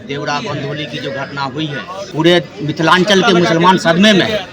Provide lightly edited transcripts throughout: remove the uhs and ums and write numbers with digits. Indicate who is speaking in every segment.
Speaker 1: देवरा बंधोली की जो घटना हुई है, पूरे मिथिलांचल के मुसलमान सदमे में है।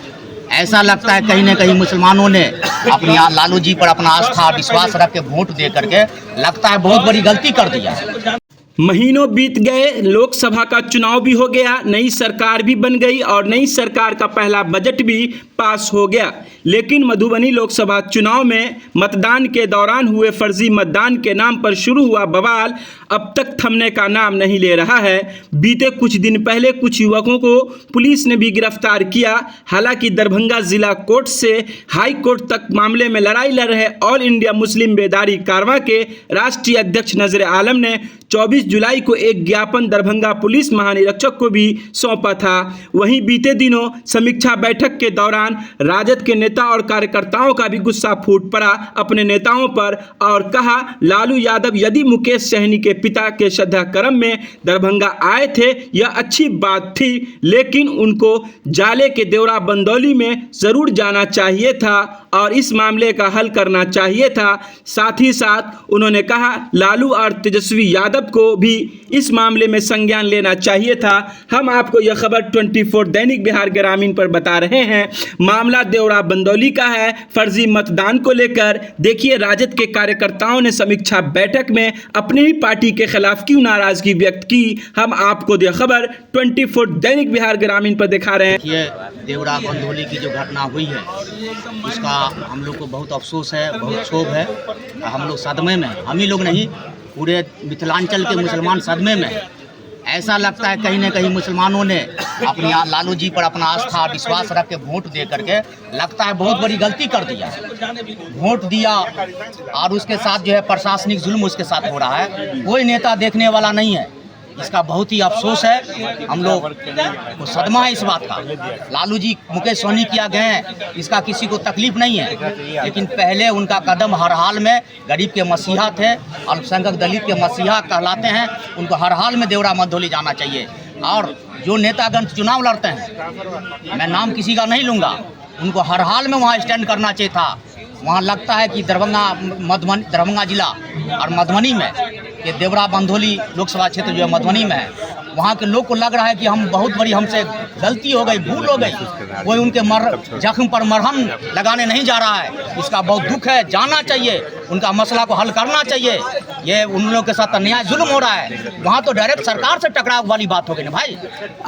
Speaker 1: ऐसा लगता है कहीं न कहीं मुसलमानों ने अपनी लालू जी पर अपना आस्था विश्वास रख के वोट दे करके लगता है बहुत बड़ी गलती कर दिया।
Speaker 2: महीनों बीत गए, लोकसभा का चुनाव भी हो गया, नई सरकार भी बन गई और नई सरकार का पहला बजट भी पास हो गया। लेकिन मधुबनी लोकसभा चुनाव में मतदान के दौरान हुए फर्जी मतदान के नाम पर शुरू हुआ बवाल अब तक थमने का नाम नहीं ले रहा है। बीते कुछ दिन पहले कुछ युवकों को पुलिस ने भी गिरफ्तार किया। हालांकि दरभंगा जिला कोर्ट से हाई कोर्ट तक मामले में लड़ाई लड़ रहे ऑल इंडिया मुस्लिम बेदारी कारवां के राष्ट्रीय अध्यक्ष नजर आलम ने 24 जुलाई को एक ज्ञापन दरभंगा पुलिस महानिरीक्षक को भी सौंपा था। वहीं बीते दिनों समीक्षा बैठक के दौरान राजद के नेता और कार्यकर्ताओं का भी गुस्सा फूट पड़ा अपने नेताओं पर और कहा, लालू यादव यदि मुकेश सहनी के पिता के श्रद्धा क्रम में दरभंगा आए थे यह अच्छी बात थी, लेकिन उनको जाले के देवरा बंदौली में जरूर जाना चाहिए था और इस मामले का हल करना चाहिए था। साथ ही साथ उन्होंने कहा, लालू और तेजस्वी यादव को भी इस मामले में संज्ञान लेना चाहिए था। हम आपको यह खबर 24 दैनिक बिहार ग्रामीण पर बता रहे हैं। मामला देवरा बंदौली का है। फर्जी मतदान को लेकर देखिए राजद के कार्यकर्ताओं ने समीक्षा बैठक में अपनी ही पार्टी के खिलाफ क्यों नाराजगी व्यक्त की। हम आपको यह खबर 24 दैनिक बिहार ग्रामीण पर दिखा रहे हैं।
Speaker 1: ये देवरा बंधोली की जो घटना हुई है उसका हम लोग को बहुत अफसोस है, बहुत क्षोभ है। हम लोग सदमे में, हम ही लोग नहीं, पूरे मिथिलांचल के मुसलमान सदमे में है। ऐसा लगता है कहीं न कहीं मुसलमानों ने अपनी लालू जी पर अपना आस्था विश्वास रख के वोट दे करके लगता है बहुत बड़ी गलती कर दिया। वोट दिया और उसके साथ जो है प्रशासनिक जुल्म उसके साथ हो रहा है। कोई नेता देखने वाला नहीं है। इसका बहुत ही अफसोस है। हम लोग को सदमा है इस बात का। लालू जी मुकेश सहनी किया गए हैं, इसका किसी को तकलीफ नहीं है, लेकिन पहले उनका कदम हर हाल में गरीब के मसीहा थे, अल्पसंख्यक दलित के मसीहा कहलाते हैं। उनको हर हाल में देवरा बंधोली जाना चाहिए। और जो नेतागण चुनाव लड़ते हैं, मैं नाम किसी का नहीं लूँगा, उनको हर हाल में वहाँ स्टैंड करना चाहिए था। वहाँ लगता है कि दरभंगा जिला और मधुबनी में ये देवरा बंधोली लोकसभा क्षेत्र जो है मधुबनी में है, वहाँ के लोग को लग रहा है कि हम बहुत बड़ी हमसे गलती हो गई, भूल हो गई। कोई उनके जख्म पर मरहम लगाने नहीं जा रहा है। इसका बहुत दुख है। जाना चाहिए, उनका मसला को हल करना चाहिए। ये उन लोगों के साथ अन्याय जुल्म हो रहा है। वहाँ तो डायरेक्ट सरकार से टकराव वाली बात हो गई ना भाई।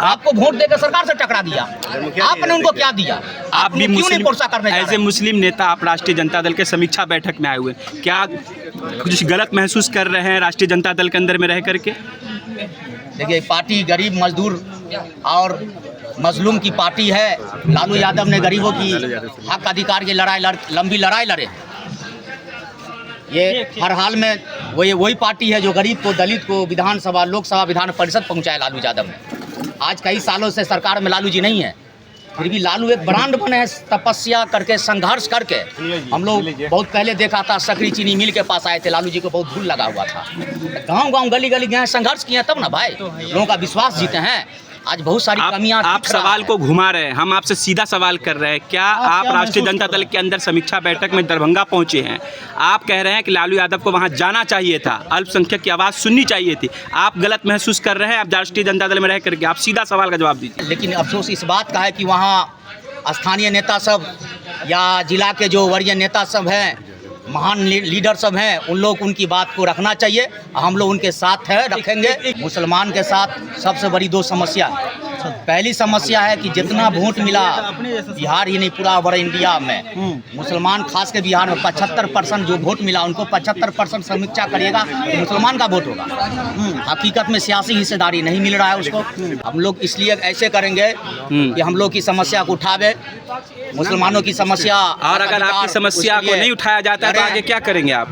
Speaker 1: आपको वोट देकर सरकार से टकरा दिया, आपने उनको क्या दिया?
Speaker 2: आप भी
Speaker 1: एज
Speaker 2: ए मुस्लिम नेता, आप राष्ट्रीय जनता दल के समीक्षा बैठक में आए हुए, क्या कुछ गलत महसूस कर रहे हैं राष्ट्रीय जनता दल के अंदर में रह करके?
Speaker 1: देखिए, पार्टी गरीब मजदूर और मजलूम की पार्टी है। लालू यादव ने गरीबों की हक अधिकार की लंबी लड़ाई लड़े। ये हर हाल में वही पार्टी है जो गरीब को, दलित को विधानसभा, लोकसभा, विधान परिषद पहुंचाया लालू यादव ने। आज कई सालों से सरकार में लालू जी नहीं है, फिर भी लालू एक ब्रांड बने हैं। तपस्या करके, संघर्ष करके। हम लोग बहुत पहले देखा था, सकरी चीनी मिल के पास आए थे, लालू जी को बहुत धूल लगा हुआ था। गांव-गांव, गली-गली गए, संघर्ष किए तब ना भाई लोगों का विश्वास जीते हैं। आज बहुत सारी कमियां
Speaker 2: आप सवाल को घुमा रहे हैं, हम आपसे सीधा सवाल कर रहे हैं। क्या आप राष्ट्रीय जनता दल के अंदर समीक्षा बैठक में दरभंगा पहुंचे हैं? आप कह रहे हैं कि लालू यादव को वहां जाना चाहिए था, अल्पसंख्यक की आवाज़ सुननी चाहिए थी। आप गलत महसूस कर रहे हैं आप राष्ट्रीय जनता दल में रह करके? आप सीधा सवाल का जवाब दीजिए।
Speaker 1: लेकिन अफसोस इस बात का है कि वहाँ स्थानीय नेता सब या जिला के जो वरीय नेता सब हैं, महान लीडर सब हैं, उन लोग उनकी बात को रखना चाहिए। हम लोग उनके साथ है, रखेंगे। मुसलमान के साथ सबसे बड़ी दो समस्या है। पहली समस्या है कि जितना वोट मिला बिहार ही नहीं पूरा ओवर इंडिया में, मुसलमान खास के बिहार में 75% जो वोट मिला उनको 75% समीक्षा करिएगा तो मुसलमान का वोट होगा। हकीकत में सियासी हिस्सेदारी नहीं मिल रहा है उसको। हम लोग इसलिए ऐसे करेंगे कि हम लोग की समस्या को उठावे, मुसलमानों की समस्या।
Speaker 2: और अगर आपकी समस्या को नहीं उठाया जाता है तो आगे क्या करेंगे आप?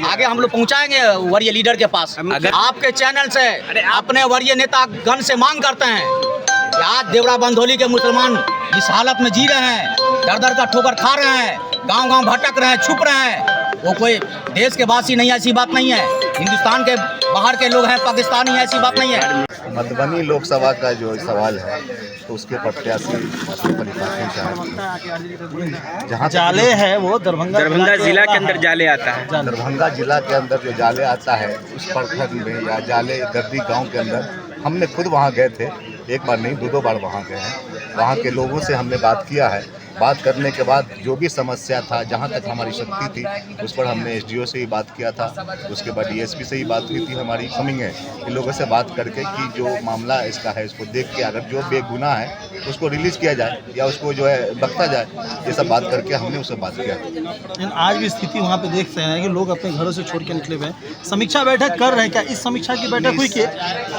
Speaker 1: आगे हम लोग पहुंचाएंगे वरीय लीडर के पास। अगर आपके चैनल से अपने वरीय नेता गण से मांग करते हैं कि आज देवरा बंधोली के मुसलमान जिस हालत में जी रहे हैं, दर का ठोकर खा रहे हैं, गांव-गांव भटक रहे हैं, छुप रहे हैं, वो कोई देश के वासी नहीं, ऐसी बात नहीं है। हिंदुस्तान के बाहर के लोग हैं, पाकिस्तानी हैं, ऐसी बात नहीं है।
Speaker 3: मधुबनी लोकसभा का जो सवाल है तो उसके प्रत्याशी आसिफ अली फातिमी साहब, जहाँ
Speaker 4: जाले है वो
Speaker 2: दरभंगा जिला के अंदर जाले आता है।
Speaker 3: दरभंगा जिला के अंदर जो जाले आता है उस प्रखंड में या जाले गर्दी गांव के अंदर हमने खुद वहां गए थे, एक बार नहीं 2 बार वहां गए हैं। वहां के लोगों से हमने बात किया है। बात करने के बाद जो भी समस्या था, जहां तक हमारी शक्ति थी, उस पर हमने एसडीओ से ही बात किया था। उसके बाद डीएसपी से ही बात हुई थी हमारी कमिंग है, इन लोगों से बात करके कि जो मामला इसका है इसको देख के अगर जो बेगुनाह है उसको रिलीज़ किया जाए या उसको जो है बख्शा जाए, ये सब बात करके हमने उससे बात किया।
Speaker 4: लेकिन आज भी स्थिति वहाँ पे देख रहे हैं कि लोग अपने घरों से छोड़ के निकले हुए हैं। समीक्षा बैठक कर रहे हैं, क्या इस समीक्षा की बैठक हुई कि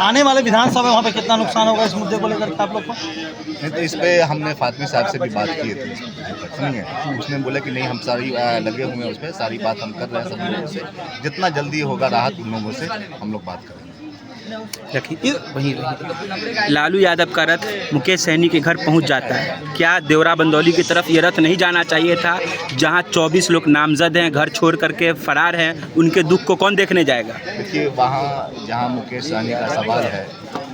Speaker 4: आने वाले विधानसभा में वहाँ पे कितना नुकसान होगा इस मुद्दे को लेकर के आप लोग को?
Speaker 3: नहीं तो इस पर हमने फातिमी साहब से भी बात की थी, सुनिए, उसने बोला कि नहीं हम सारी लगे हुए हैं उस पर, सारी बात हम कर रहे हैं सब लोगों से, जितना जल्दी होगा राहत उन लोगों से हम लोग बात करेंगे।
Speaker 2: रखिए वहीं लालू यादव का रथ मुकेश सहनी के घर पहुंच जाता है। क्या देवरा बंदौली की तरफ ये रथ नहीं जाना चाहिए था, जहां 24 लोग नामजद हैं, घर छोड़ करके फरार हैं, उनके दुख को कौन देखने जाएगा?
Speaker 3: देखिए वहाँ जहाँ मुकेश सहनी का सवाल है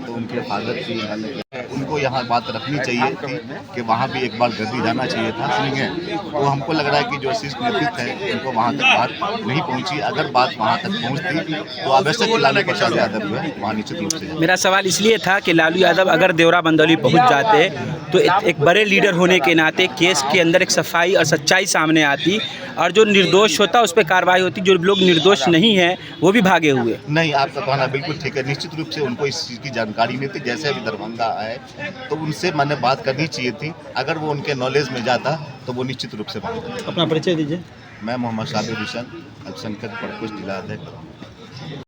Speaker 3: तो उनके फादर की उनको यहाँ बात रखनी चाहिए थी कि वहाँ भी एक बार गद्दी जाना चाहिए था, सुनिए। वो हमको लग रहा है कि जो शीर्ष नेतृत्व है उनको वहाँ तक बात नहीं पहुँची। अगर बात वहाँ तक पहुँचती तो आवश्यक लालू प्रसाद यादव जो है वहाँ निश्चित रूप से।
Speaker 2: मेरा सवाल इसलिए था कि लालू यादव अगर देवरा बंदौली पहुंच जाते तो एक बड़े लीडर होने के नाते केस के अंदर एक सफाई और सच्चाई सामने आती और जो निर्दोष होता उस पर कार्रवाई होती। जो लोग निर्दोष नहीं हैं वो भी भागे हुए।
Speaker 3: नहीं, आपका कहना बिल्कुल ठीक है। निश्चित रूप से उनको इस चीज़ की जानकारी नहीं थी। जैसे अभी दरभंगा आए तो उनसे मैंने बात करनी चाहिए थी। अगर वो उनके नॉलेज में जाता तो वो निश्चित रूप से बात करते।
Speaker 4: अपना परिचय दीजिए।
Speaker 3: मैं मोहम्मद साबिर हुसैन, अल्पसंख्यक प्रकोष्ठ जिला अध्यक्ष।